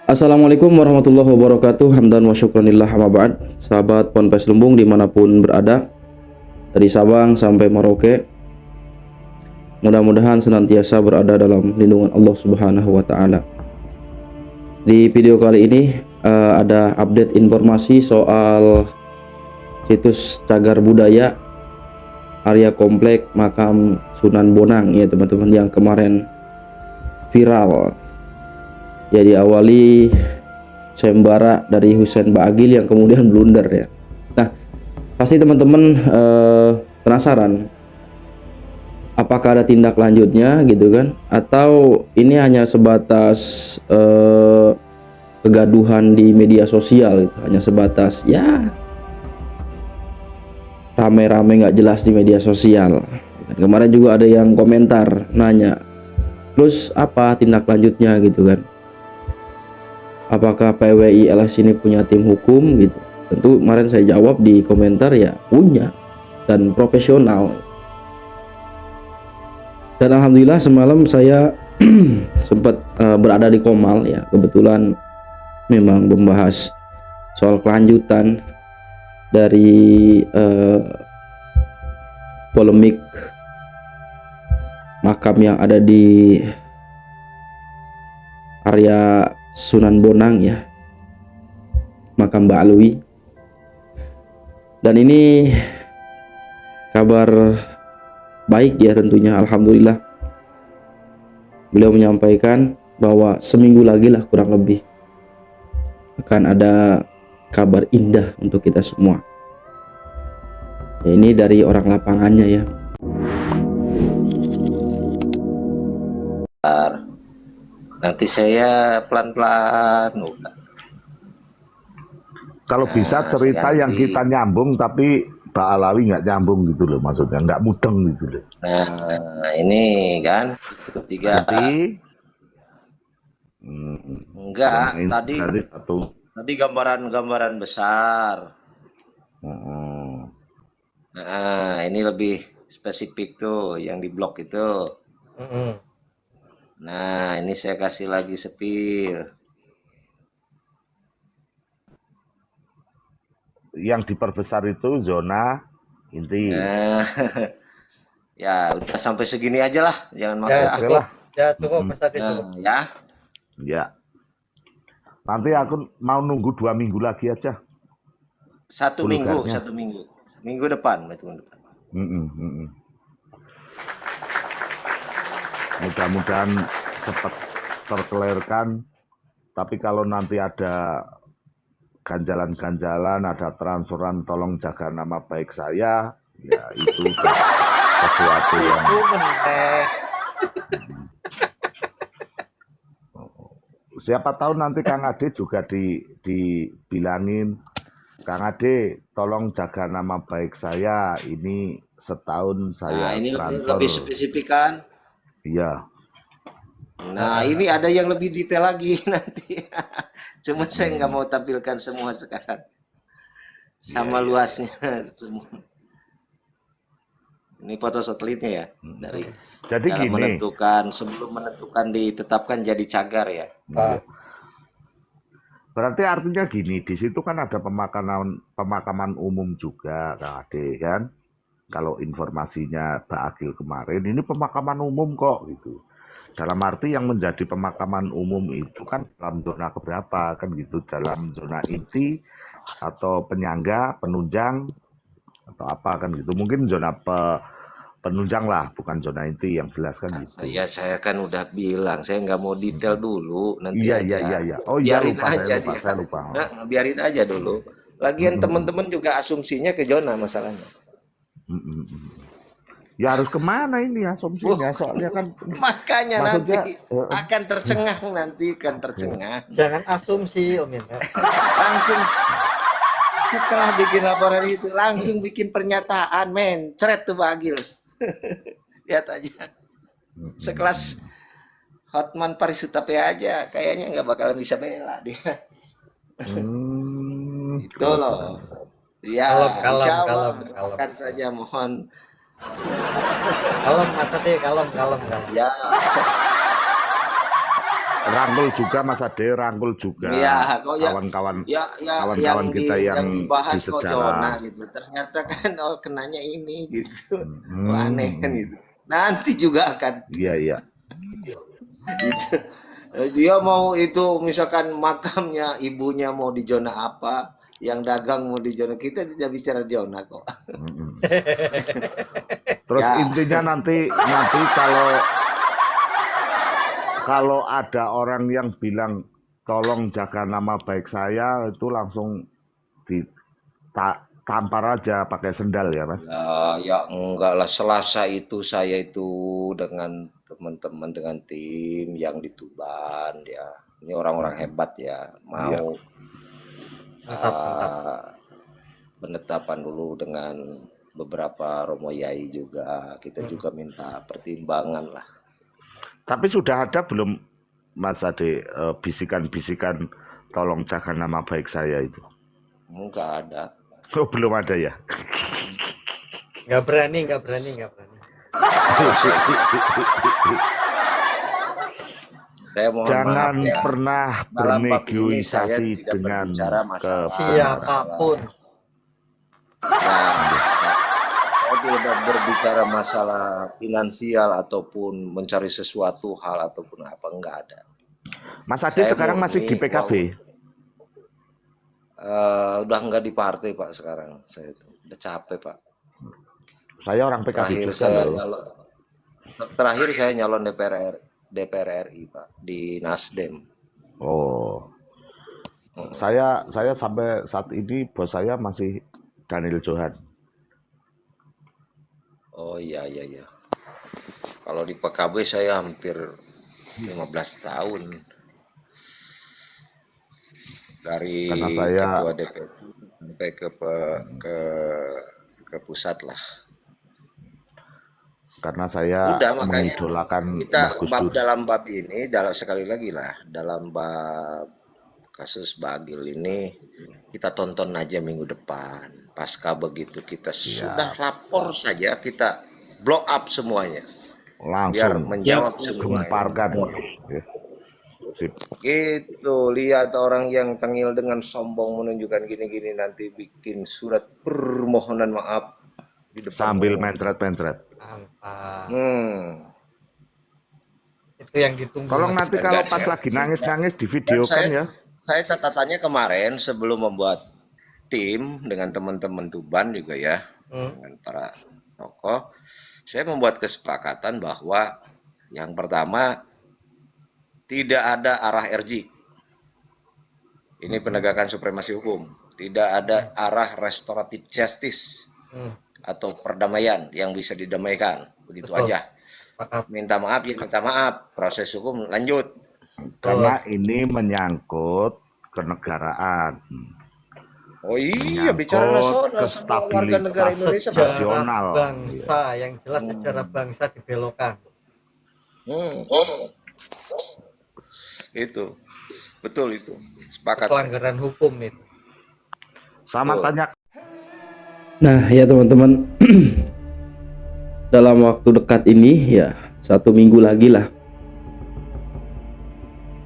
Assalamualaikum warahmatullahi wabarakatuh. Hamdan wa syukranillah amma ba'd. Sahabat Ponpes Lumbung dimanapun berada, dari Sabang sampai Merauke, mudah-mudahan senantiasa berada dalam lindungan Allah Subhanahu wa Ta'ala. Di video kali ini ada update informasi soal situs cagar budaya area komplek makam Sunan Bonang ya teman-teman, yang kemarin viral. Ya, diawali sayembara dari Husein Ba'agil yang kemudian blunder ya. Nah, pasti teman-teman penasaran apakah ada tindak lanjutnya gitu kan, atau ini hanya sebatas kegaduhan di media sosial gitu, hanya sebatas ya rame-rame nggak jelas di media sosial. Kemarin juga ada yang komentar nanya, terus apa tindak lanjutnya gitu kan, apakah PWI LS ini punya tim hukum gitu. Tentu kemarin saya jawab di komentar ya punya, dan profesional. Dan alhamdulillah semalam saya sempat berada di Komal ya, kebetulan memang membahas soal kelanjutan dari polemik makam yang ada di area Sunan Bonang ya, makam Mbak Alwi. Dan ini kabar baik ya tentunya, alhamdulillah. Beliau menyampaikan bahwa seminggu lagi lah kurang lebih akan ada kabar indah untuk kita semua. Ya, ini dari orang lapangannya ya. Nanti saya pelan-pelan. Kalau bisa cerita yang kita nyambung tapi Mbak Alawi nggak nyambung gitu loh, maksudnya nggak mudeng gitu loh. Nah ini kan ketiga. Enggak, tadi gambaran besar. Nah ini lebih spesifik tuh yang di blog itu. Nah ini saya kasih lagi sepil. Yang diperbesar itu zona inti. Nah, ya udah sampai segini aja lah, jangan maksa. Ya cukup besar itu. Ya. Ya. Nanti aku mau nunggu 2 minggu lagi aja. Satu minggu. Minggu depan. Mudah-mudahan cepat terkelirkan. Tapi kalau nanti ada ganjalan-ganjalan, ada transferan, tolong jaga nama baik saya, ya itu sesuatu yang siapa tahu nanti Kang Ade juga dibilangin, Kang Ade tolong jaga nama baik saya, ini setahun saya ini transfer. lebih spesifik kan? Iya. Nah ini ada yang lebih detail lagi nanti. Cuma saya nggak mau tampilkan semua sekarang. Sama luasnya semua. Ini foto satelitnya ya, dari jadi dalam gini, sebelum menentukan ditetapkan jadi cagar ya. Berarti artinya gini, di situ kan ada pemakaman umum juga, Kang Ade kan. Kalau informasinya Pak Agil kemarin, ini pemakaman umum kok gitu. Dalam arti yang menjadi pemakaman umum itu kan dalam zona keberapa kan gitu, dalam zona inti atau penyangga, penunjang atau apa kan gitu. Mungkin zona penunjang lah, bukan zona inti, yang jelas kan gitu. Saya kan udah bilang saya nggak mau detail dulu nanti Iya. Oh iya, biarin aja saya lupa. Biarin aja dulu. Lagian teman-teman juga asumsinya ke zona masalahnya. Ya harus kemana ini asumsinya, soalnya kan makanya nanti akan tercengah. Jangan asumsi Om Indra. Langsung setelah bikin laporan itu langsung bikin pernyataan, ceret tuh Bagil. Lihat aja. Sekelas Hotman Paris Hutapea aja kayaknya nggak bakalan bisa bela dia. Itu loh. Ya, kalem. Akan saja mohon. Kalem Mas Ade, kalem. Ya. rangkul juga Mas Ade, rangkul juga Iya, kok ya kawan-kawan ya kawan-kawan kita yang yang dibahas di kok sejarah. Jona gitu. Ternyata kan kenanya ini gitu. Wah, aneh kan Hmm, gitu. Nanti juga akan iya iya. gitu. Dia mau itu misalkan makamnya ibunya mau di zona apa, yang dagang mau di zona, kita tidak bicara zona kok. Mm-mm. Terus Ya, intinya nanti kalau ada orang yang bilang tolong jaga nama baik saya, itu langsung ditampar aja pakai sendal ya Mas. ya enggak lah. Selasa itu saya itu dengan teman-teman dengan tim yang di Tuban ya. Ini orang-orang Mm-mm. hebat ya, Iya. mau Mantap. eh, penetapan dulu dengan beberapa Romo Yai juga. Kita juga minta pertimbangan lah. Tapi sudah ada belum Mas Ade bisikan-bisikan tolong jaga nama baik saya itu? Enggak ada. Oh, belum ada ya. Nggak berani. Saya mohon Jangan maaf ya. pernah Dalam bab ini saya bernegosiasi tidak dengan berbicara masalah Siapapun. Ya, saya tidak berbicara masalah finansial ataupun mencari sesuatu hal ataupun apa, enggak ada. Mas Ade Saya sekarang masih di murni PKB. Udah enggak di partai Pak sekarang. Saya itu udah capek Pak. Saya orang PKB juga loh. Terakhir saya nyalon DPR RI Pak di Nasdem. Oh, saya sampai saat ini bos saya masih Daniel Johan. Oh iya. Kalau di PKB saya hampir 15 tahun. Dari Karena saya ketua DPR sampai ke pusat lah. karena saya Udah makanya mengidolakan kita Mbah Gus Dur. dalam bab ini, sekali lagi lah, dalam bab kasus Bagil ini kita tonton aja minggu depan. Pasca begitu kita sudah lapor saja, kita blow up semuanya biar Langsung menjawab semuanya. gemparkan. Ya, sip. Gitu, lihat orang yang tengil dengan sombong menunjukkan gini-gini nanti bikin surat permohonan maaf di depan Sambil umum. mencret-mencret. Mantap. Itu yang ditunggu. Tolong Mas. nanti kalau pas lagi nangis-nangis di videokan ya. Saya catatannya kemarin sebelum membuat tim dengan teman-teman Tuban juga ya, dengan para tokoh, saya membuat kesepakatan bahwa yang pertama tidak ada arah RJ. Ini penegakan supremasi hukum. Tidak ada arah restoratif justice atau perdamaian yang bisa didamaikan. Begitu Betul. aja. Maaf. Minta maaf ya minta maaf. Proses hukum lanjut. Karena ini menyangkut kenegaraan. Oh iya, bicara nasional, semua warga negara Indonesia. Stabilitas nasional. Bangsa yang jelas secara bangsa dibelokkan. Itu betul itu, sepakat. Pelanggaran hukum itu. Sama Betul. tanya. Nah ya teman-teman, dalam waktu dekat ini ya 1 minggu lagi lah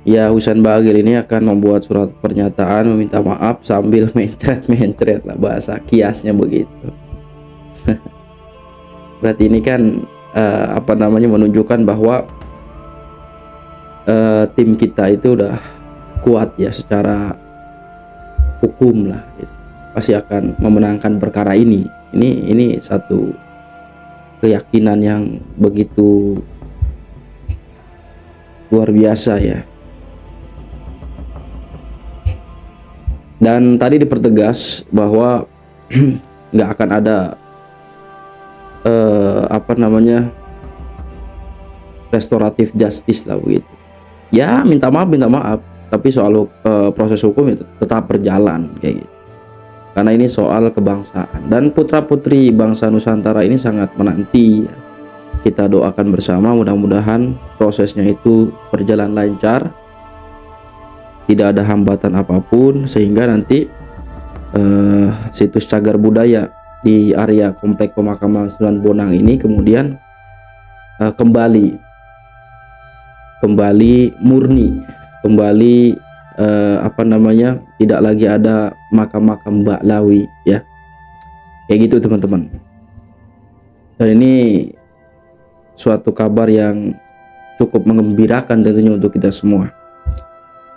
ya, Husain Bagil ini akan membuat surat pernyataan meminta maaf sambil mencret lah, bahasa kiasnya begitu. Berarti ini kan menunjukkan bahwa tim kita itu udah kuat ya secara hukum lah gitu. Pasti akan memenangkan perkara ini. Ini satu keyakinan yang begitu luar biasa ya. Dan tadi dipertegas bahwa nggak akan ada restoratif justice lah begitu. Ya minta maaf, tapi soal proses hukum itu tetap berjalan kayak gitu. Karena ini soal kebangsaan dan putra-putri bangsa Nusantara ini sangat menanti ya. Kita doakan bersama mudah-mudahan prosesnya itu berjalan lancar, tidak ada hambatan apapun, sehingga nanti situs cagar budaya di area komplek pemakaman Sunan Bonang ini kemudian kembali kembali murni, kembali tidak lagi ada makam-makam Ba'lawi ya. Kayak gitu teman-teman. Dan ini suatu kabar yang cukup mengembirakan tentunya untuk kita semua.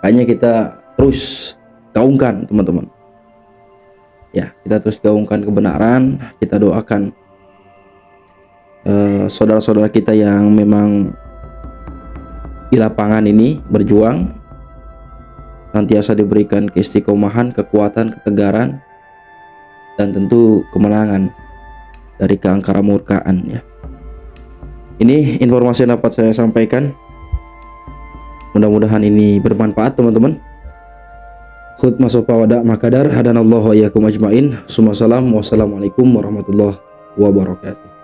Kayaknya kita terus gaungkan teman-teman. Ya, kita terus gaungkan kebenaran, kita doakan saudara-saudara kita yang memang di lapangan ini berjuang, nantiasa diberikan keistiqomahan, kekuatan, ketegaran, dan tentu kemenangan dari keangkara murkaan ya. Ini informasi yang dapat saya sampaikan. Mudah-mudahan ini bermanfaat teman-teman. Khutbah sofa wada makadar hadanallahu wa iyyakum ajmain. Wassalamualaikum warahmatullahi wabarakatuh.